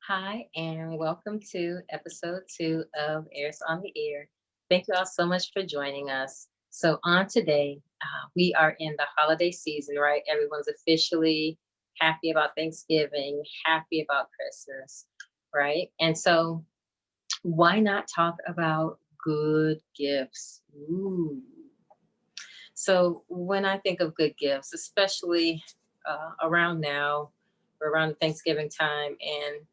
Hi, and welcome to episode 2 of Airs on the Air. Thank you all so much for joining us. So, on today, we are in the holiday season, right? Everyone's officially happy about Thanksgiving, happy about Christmas, right? And so, why not talk about good gifts? Ooh. So, when I think of good gifts, especially around now, we're around Thanksgiving time, and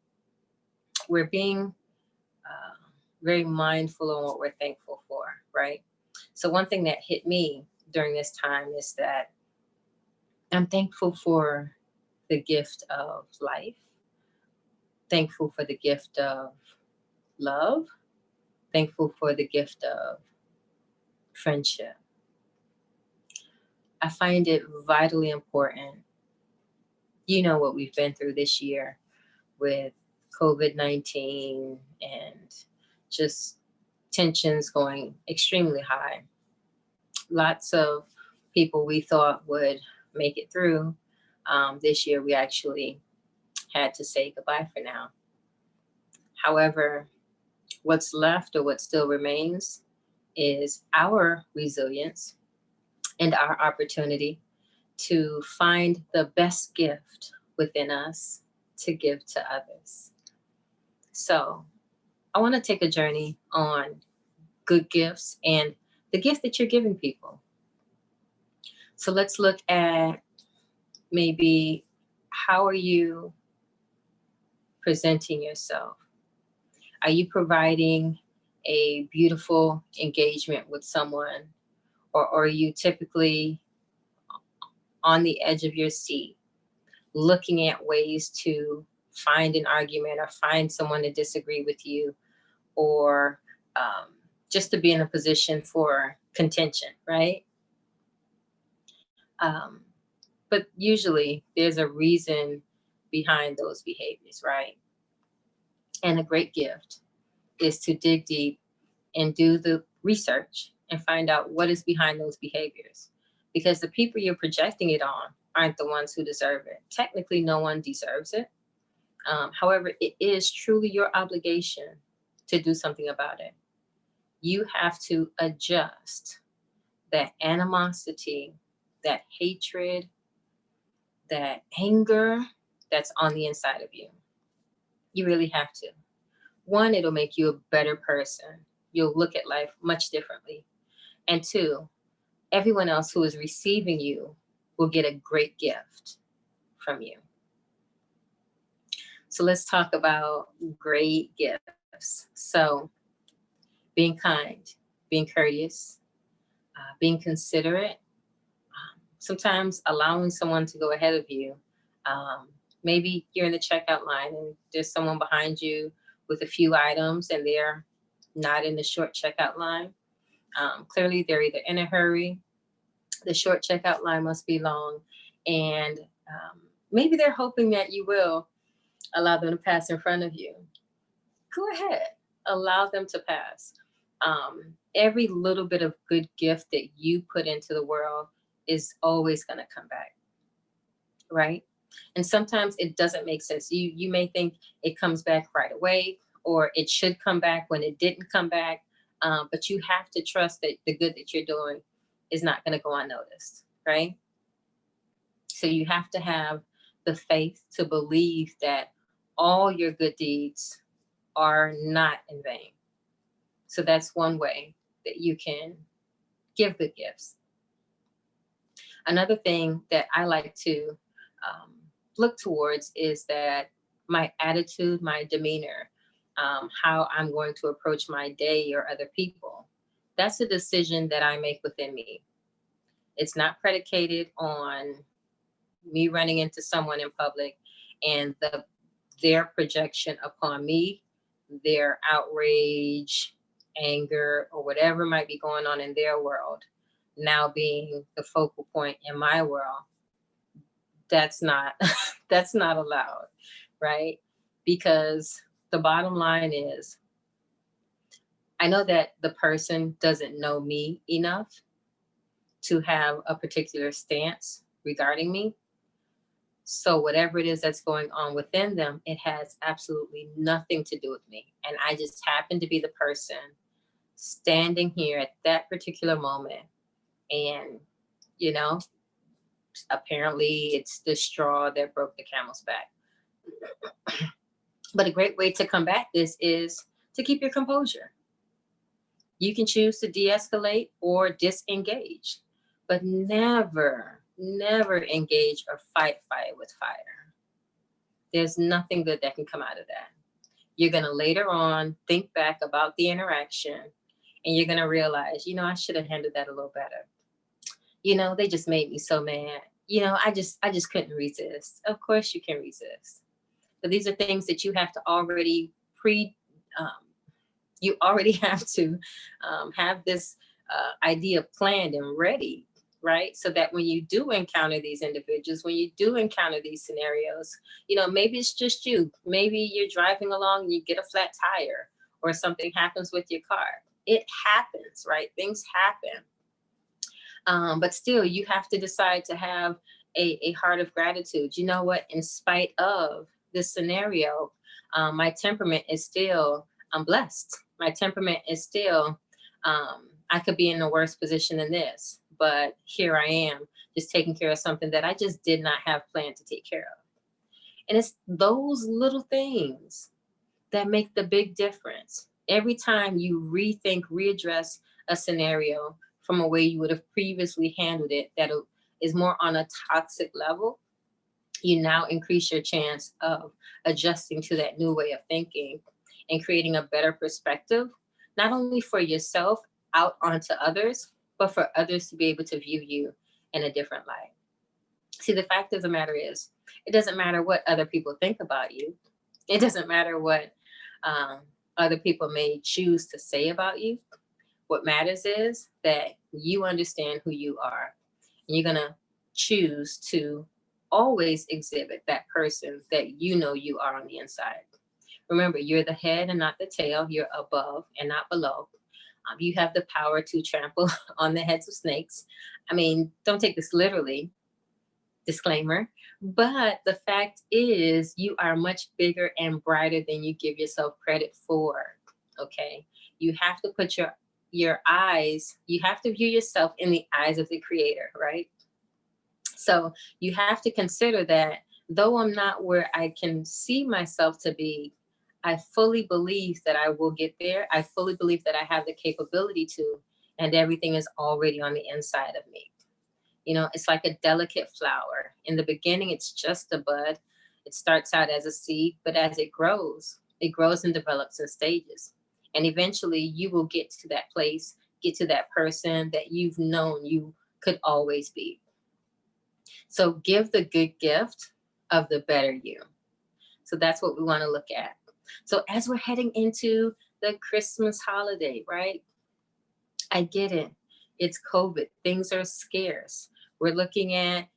we're being uh, very mindful on what we're thankful for, right? So, one thing that hit me during this time is that I'm thankful for the gift of life, thankful for the gift of love, thankful for the gift of friendship. I find it vitally important. You know what we've been through this year with COVID-19 and just tensions going extremely high. Lots of people we thought would make it through. This year, we actually had to say goodbye for now. However, what's left or what still remains is our resilience and our opportunity to find the best gift within us to give to others. So, I want to take a journey on good gifts and the gift that you're giving people. So, let's look at maybe how are you presenting yourself? Are you providing a beautiful engagement with someone, or are you typically on the edge of your seat looking at ways to find an argument or find someone to disagree with you, or just to be in a position for contention, right? Um, but usually there's a reason behind those behaviors, right? And a great gift is to dig deep and do the research and find out what is behind those behaviors. Because the people you're projecting it on aren't the ones who deserve it. Technically, no one deserves it. However, it is truly your obligation to do something about it. You have to adjust that animosity, that hatred, that anger that's on the inside of you. You really have to. One, it'll make you a better person. You'll look at life much differently. And two, everyone else who is receiving you will get a great gift from you. So let's talk about great gifts. So, being kind, being courteous, being considerate, sometimes allowing someone to go ahead of you. Maybe you're in the checkout line and there's someone behind you with a few items and they're not in the short checkout line. Clearly, they're either in a hurry, the short checkout line must be long, and maybe they're hoping that you will allow them to pass in front of you. Go ahead, allow them to pass. Every little bit of good gift that you put into the world is always going to come back, right? And sometimes it doesn't make sense. You may think it comes back right away, or it should come back when it didn't come back. But you have to trust that the good that you're doing is not going to go unnoticed, right? So you have to have the faith to believe that all your good deeds are not in vain. So that's one way that you can give good gifts. Another thing that I like to um, look towards is that my attitude, my demeanor, how I'm going to approach my day or other people. That's a decision that I make within me. It's not predicated on me running into someone in public and their projection upon me, their outrage, anger, or whatever might be going on in their world, now being the focal point in my world. That's not that's not allowed, right? Because the bottom line is I know that the person doesn't know me enough to have a particular stance regarding me. So whatever it is that's going on within them, it has absolutely nothing to do with me. And I just happen to be the person standing here at that particular moment. And, you know, apparently it's the straw that broke the camel's back. But a great way to combat this is to keep your composure. You can choose to de escalate or disengage, but never, never engage or fight fire with fire. There's nothing good that can come out of that. You're going to later on think back about the interaction and you're going to realize, I should have handled that a little better. They just made me so mad. I just couldn't resist. Of course you can resist. But these are things that you have to already um, you already have to have this idea planned and ready, right? So that when you do encounter these individuals, when you do encounter these scenarios, maybe it's just you. Maybe you're driving along and you get a flat tire or something happens with your car. It happens, right? Things happen. But still, you have to decide to have a heart of gratitude. You know what? In spite of this scenario, my temperament is still, I'm blessed. My temperament is still, I could be in a worse position than this, but here I am just taking care of something that I just did not have planned to take care of. And it's those little things that make the big difference. Every time you rethink, readdress a scenario from a way you would have previously handled it, that is more on a toxic level, you now increase your chance of adjusting to that new way of thinking and creating a better perspective, not only for yourself out onto others, but for others to be able to view you in a different light. See, the fact of the matter is, it doesn't matter what other people think about you. It doesn't matter what um, other people may choose to say about you. What matters is that you understand who you are. And you're going to choose to always exhibit that person that you know you are on the inside. Remember, you're the head and not the tail. You're above and not below. You have the power to trample on the heads of snakes. I mean, don't take this literally, disclaimer. But the fact is, you are much bigger and brighter than you give yourself credit for. Okay, you have to put your eyes. You have to view yourself in the eyes of the Creator, right? So you have to consider that though I'm not where I can see myself to be, I fully believe that I will get there. I fully believe that I have the capability to, and everything is already on the inside of me. It's like a delicate flower. In the beginning, it's just a bud. It starts out as a seed, but as it grows and develops in stages. And eventually you will get to that place, get to that person that you've known you could always be. So give the good gift of the better you. So that's what we want to look at. So as we're heading into the Christmas holiday, right? I get it. It's COVID. Things are scarce. We're looking at,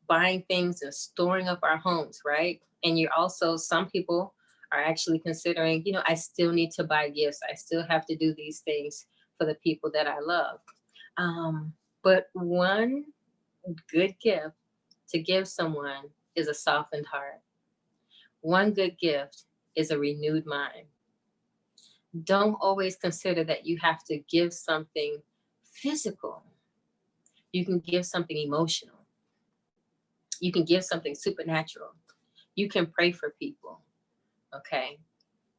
buying things and storing up our homes, right? And you're also, some people are actually considering, I still need to buy gifts. I still have to do these things for the people that I love. But one good gift to give someone is a softened heart. One good gift is a renewed mind. Don't always consider that you have to give something physical. You can give something emotional. You can give something supernatural. You can pray for people. Okay.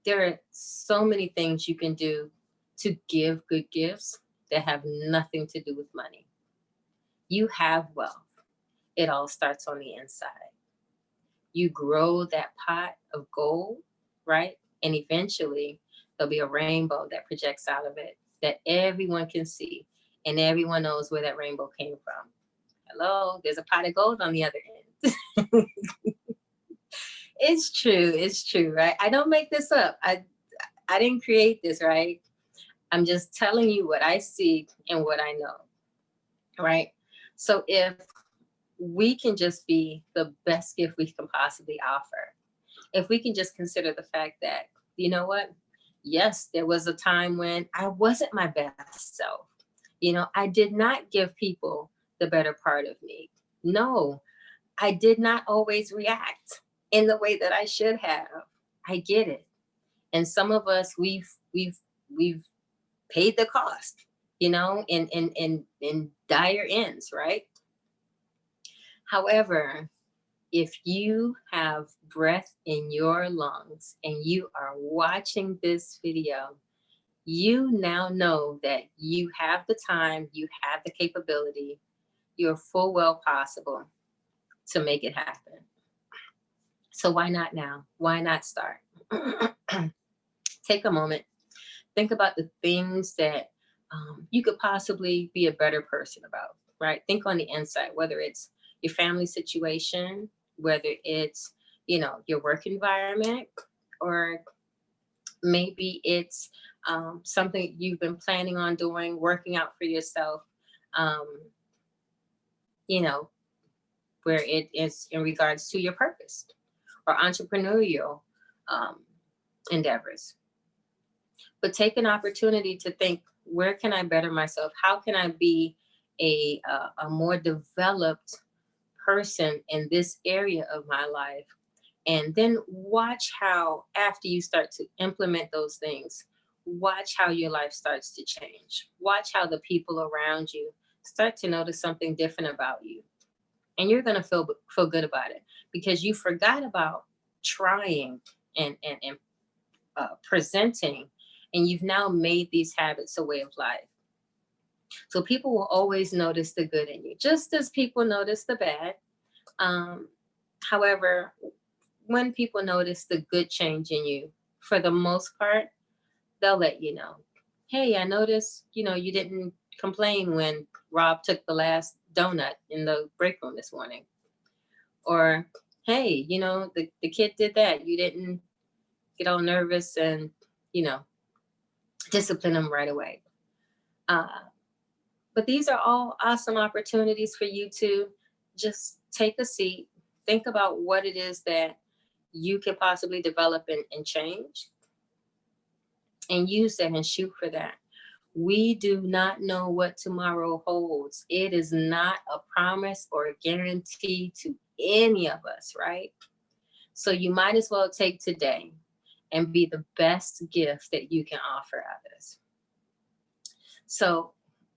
There are so many things you can do to give good gifts that have nothing to do with money. You have wealth. It all starts on the inside. You grow that pot of gold, right? And eventually there'll be a rainbow that projects out of it that everyone can see, and everyone knows where that rainbow came from. Hello, there's a pot of gold on the other end. It's true. It's true, right? I don't make this up. I didn't create this, right? I'm just telling you what I see and what I know, right? So if we can just be the best gift we can possibly offer, if we can just consider the fact that, you know what? Yes, there was a time when I wasn't my best self. I did not give people the better part of me. No, I did not always react in the way that I should have. I get it. And some of us, we've paid the cost, in dire ends, right? However, if you have breath in your lungs and you are watching this video, you now know that you have the time, you have the capability, you're full well possible to make it happen. So why not now? Why not start? Take a moment, think about the things that you could possibly be a better person about, right? Think on the inside, whether it's your family situation, whether it's, your work environment, or maybe it's something you've been planning on doing, working out for yourself, um, you know, where it is in regards to your purpose or entrepreneurial um, endeavors. But take an opportunity to think, where can I better myself? How can I be a more developed person in this area of my life? And then watch how, after you start to implement those things, watch how your life starts to change. Watch how the people around you start to notice something different about you. And you're going to feel good about it, because you forgot about trying and presenting, and you've now made these habits a way of life. So people will always notice the good in you, just as people notice the bad. Um, However, when people notice the good change in you, for the most part, they'll let you know. Hey, I noticed, you didn't complain when Rob took the last donut in the break room this morning. Or, hey, the kid did that. You didn't get all nervous and, you know, discipline them right away. Uh, but these are all awesome opportunities for you to just take a seat, think about what it is that you can possibly develop and change, and use that and shoot for that. We do not know what tomorrow holds. It is not a promise or a guarantee to any of us, right? So you might as well take today and be the best gift that you can offer others. So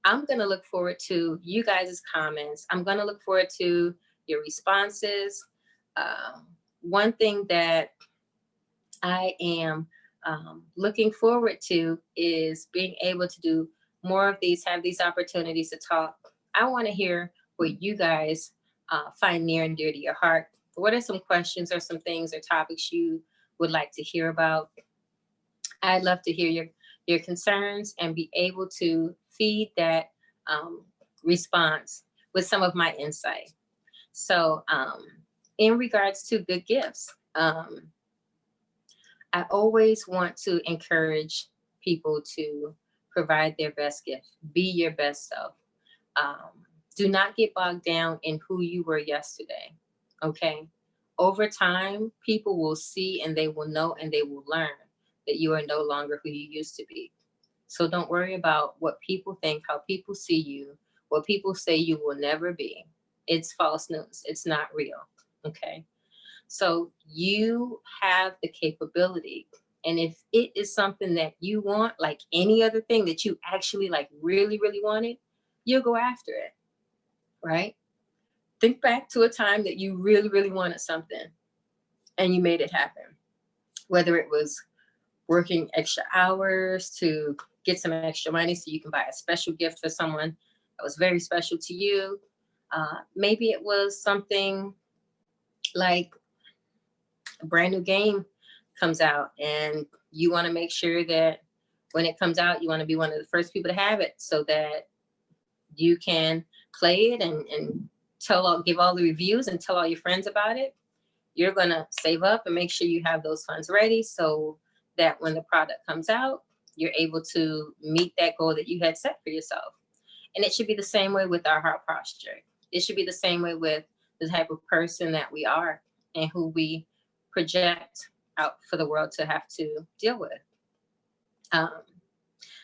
I'm going to look forward to you guys' comments. I'm going to look forward to your responses. One thing that I am looking forward to is being able to do more of these, have these opportunities to talk. I want to hear what you guys find near and dear to your heart. What are some questions or some things or topics you would like to hear about? I'd love to hear your concerns and be able to feed that response with some of my insight. So in regards to good gifts, I always want to encourage people to provide their best gift. Be your best self. Do not get bogged down in who you were yesterday. Okay. Over time, people will see and they will know and they will learn that you are no longer who you used to be. So don't worry about what people think, how people see you, what people say you will never be. It's false news. It's not real. Okay. So you have the capability. And if it is something that you want, like any other thing that you actually like really, really wanted, you'll go after it. Right? Think back to a time that you really, really wanted something and you made it happen. Whether it was working extra hours to get some extra money so you can buy a special gift for someone that was very special to you. Maybe it was something like a brand new game comes out and you want to make sure that when it comes out, you want to be one of the first people to have it so that you can play it and give all the reviews and tell all your friends about it. You're going to save up and make sure you have those funds ready so that when the product comes out, you're able to meet that goal that you had set for yourself. And it should be the same way with our heart posture. It should be the same way with the type of person that we are and who we project out for the world to have to deal with.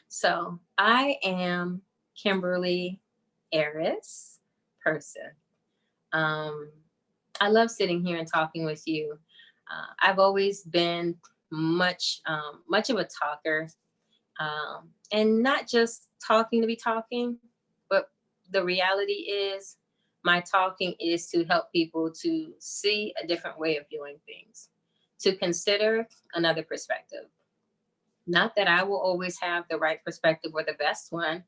So I am Kimberly Eris person. I love sitting here and talking with you. I've always been much of a talker, and not just talking to be talking, but the reality is my talking is to help people to see a different way of viewing things, to consider another perspective. Not that I will always have the right perspective or the best one.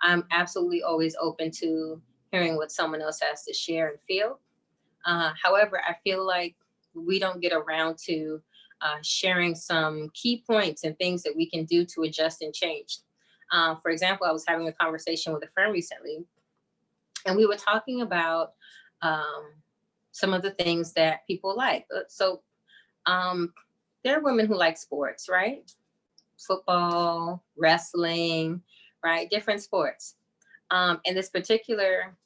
I'm absolutely always open to hearing what someone else has to share and feel. However, I feel like we don't get around to sharing some key points and things that we can do to adjust and change. For example, I was having a conversation with a friend recently, and we were talking about um, some of the things that people like. So um, there are women who like sports, right? Football, wrestling, right? Different sports. In this particular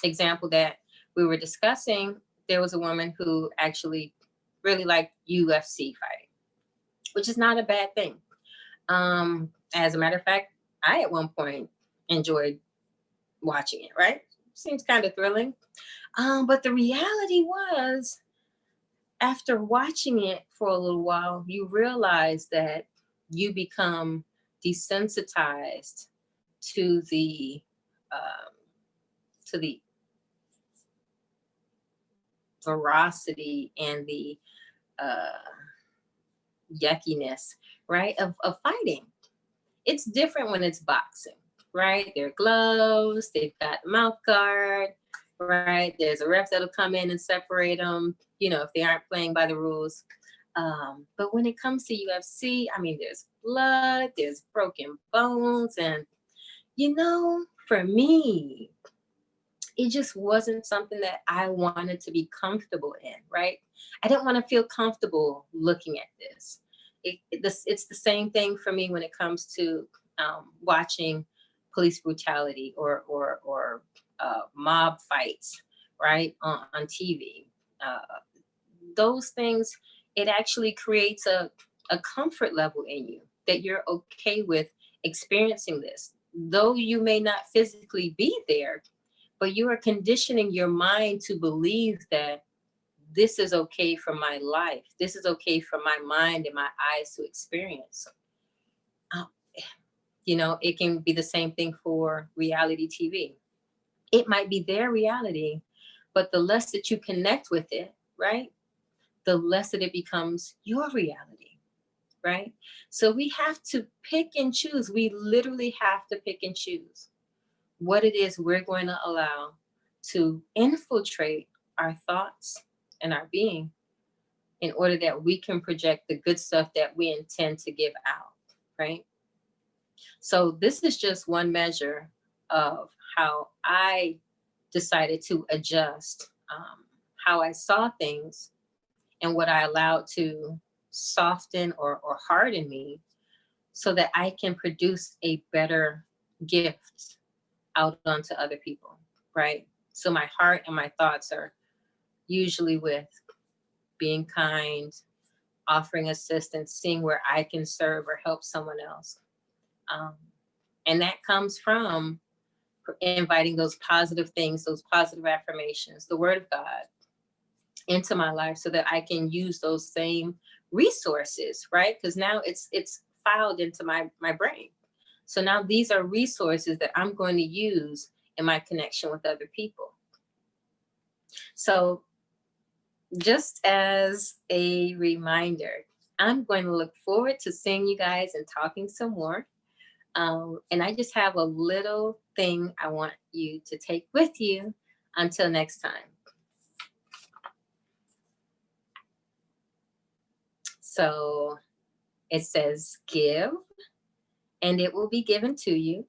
example that we were discussing, there was a woman who actually really liked UFC fighting, which is not a bad thing. As a matter of fact, I at one point enjoyed watching it, right? Seems kind of thrilling. But the reality was, after watching it for a little while, you realize that you become desensitized to um, the veracity and the uh, yuckiness, right, of fighting. It's different when it's boxing, right? There are gloves, they've got mouth guard, right? There's a ref that'll come in and separate them, if they aren't playing by the rules. But when it comes to UFC, I mean, there's blood, there's broken bones, and for me, it just wasn't something that I wanted to be comfortable in, right? I didn't want to feel comfortable looking at this. It's the same thing for me when it comes to watching police brutality or mob fights, right, on TV. Uh, those things, it actually creates a comfort level in you that you're okay with experiencing this. Though you may not physically be there, but you are conditioning your mind to believe that this is okay for my life. This is okay for my mind and my eyes to experience. Um, it can be the same thing for reality TV. It might be their reality, but the less that you connect with it, right, the less that it becomes your reality, right? So we have to pick and choose. We literally have to pick and choose what it is we're going to allow to infiltrate our thoughts and our being in order that we can project the good stuff that we intend to give out, right? So this is just one measure of how I decided to adjust how I saw things and what I allowed to soften or harden me so that I can produce a better gift out onto other people, right? So my heart and my thoughts are usually with being kind, offering assistance, seeing where I can serve or help someone else. Um, and that comes from inviting those positive things, those positive affirmations, the word of God into my life so that I can use those same resources, right? Because now it's filed into my brain. So now these are resources that I'm going to use in my connection with other people. So just as a reminder, I'm going to look forward to seeing you guys and talking some more. And I just have a little thing I want you to take with you until next time. So it says, give, and it will be given to you.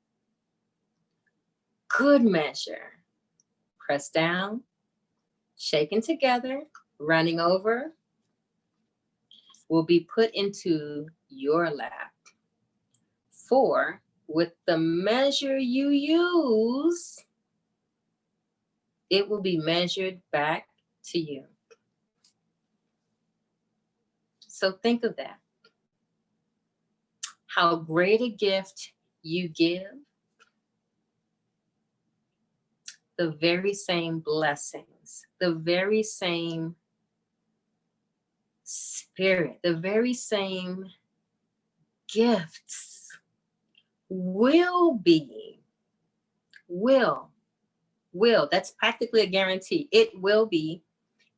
Good measure, pressed down, shaken together, running over, will be put into your lap. For with the measure you use, it will be measured back to you. So think of that. How great a gift you give, the very same blessing things, the very same spirit, the very same gifts will be, will, that's practically a guarantee. It will be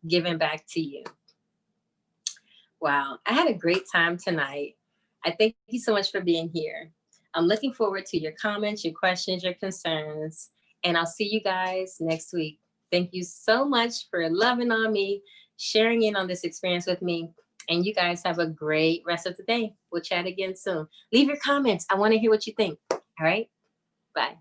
given back to you. Wow, I had a great time tonight. I thank you so much for being here. I'm looking forward to your comments, your questions, your concerns, and I'll see you guys next week. Thank you so much for loving on me, sharing in on this experience with me, and you guys have a great rest of the day. We'll chat again soon. Leave your comments. I want to hear what you think. All right, bye.